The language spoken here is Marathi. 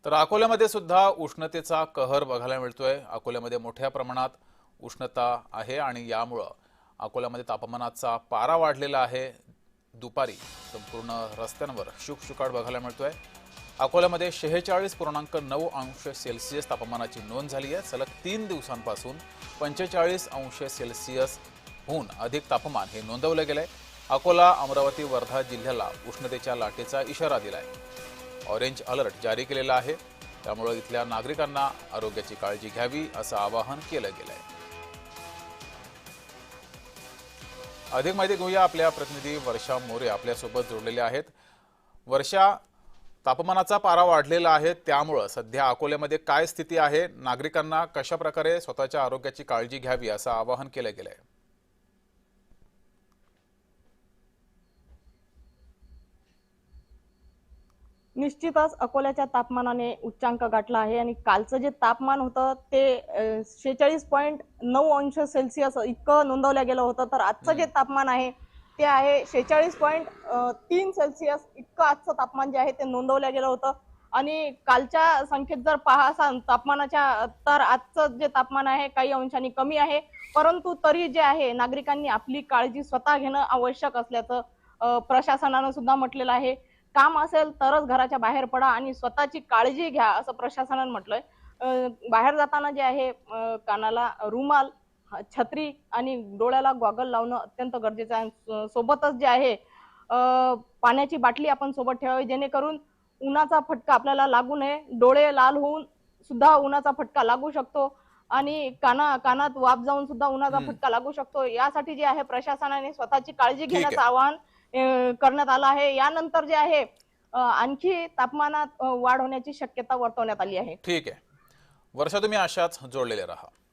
तर अकोल्यामध्ये सुद्धा उष्णतेचा कहर बघायला मिळतोय। अकोल्यामध्ये मोठ्या प्रमाणात उष्णता आहे आणि यामुळे अकोल्यामध्ये तापमानाचा पारा वाढलेला आहे। दुपारी संपूर्ण रस्त्यांवर शुकशुकाट बघायला मिळतोय। अकोल्यामध्ये 46.9 अंश सेल्सिअस तापमानाची नोंद झाली आहे। सलग 3 दिवसांपासून 45 अंश सेल्सिअसहून अधिक तापमान हे नोंदवलं गेलंय। अकोला, अमरावती, वर्धा जिल्ह्याला उष्णतेच्या लाटेचा इशारा दिलाय। ऑरेंज अलर्ट जारी केलेला आहे। त्यामुळे इथल्या नागरिकांना आरोग्याची काळजी घ्यावी असं आवाहन केलं गेलंय। अधिक माहिती घेऊया, आपल्या प्रतिनिधी वर्षा मोरे आपल्यासोबत जोडलेले आहेत। वर्षा, तापमानाचा पारा वाढलेला आहे, त्यामुळे सध्या अकोल्यामध्ये काय स्थिती आहे? नागरिकांना कशा प्रकारे स्वतःच्या आरोग्याची काळजी घ्यावी असं आवाहन केलं गेलंय? निश्चितच अकोल्याच्या तापमानाने उच्चांक गाठला आहे आणि कालचं जे तापमान होतं ते 46.9 अंश सेल्सिअस इतकं नोंदवलं गेलं होतं, तर आजचं जे तापमान आहे ते आहे 46.3 सेल्सिअस इतकं आजचं तापमान जे आहे ते नोंदवलं गेलं होतं। आणि कालच्या संख्येत जर पाहाल तापमानाच्या, तर आजचं जे तापमान आहे काही अंशांनी कमी आहे, परंतु तरी जे आहे नागरिकांनी आपली काळजी स्वतः घेणं आवश्यक असल्याचं प्रशासनानं सुद्धा म्हटलेलं आहे। काम असेल तरच घराच्या बाहेर पडा आणि स्वतःची काळजी घ्या असं प्रशासनाने म्हटलंय। बाहेर जाताना जे आहे कानाला रुमाल, छत्री आणि डोळ्याला गॉगल लावणं अत्यंत गरजेचं आहे। सोबतच जे आहे पाण्याची बाटली आपण सोबत ठेवावी, जेणेकरून उन्हाचा फटका आपल्याला लागू नये। डोळे लाल होऊन सुद्धा उन्हाचा फटका लागू शकतो आणि कानात वाफ जाऊन सुद्धा उन्हाचा फटका लागू शकतो। यासाठी जे आहे प्रशासनाने स्वतःची काळजी ठीक घेण्याचं आहे, आवाहन करण्यात आलं आहे। यानंतर जे आहे आणखी तापमानात वाढ होण्याची शक्यता वर्तवण्यात आली आहे। ठीक आहे। वर्षा, तुम्ही अशाच जोडलेले राहा।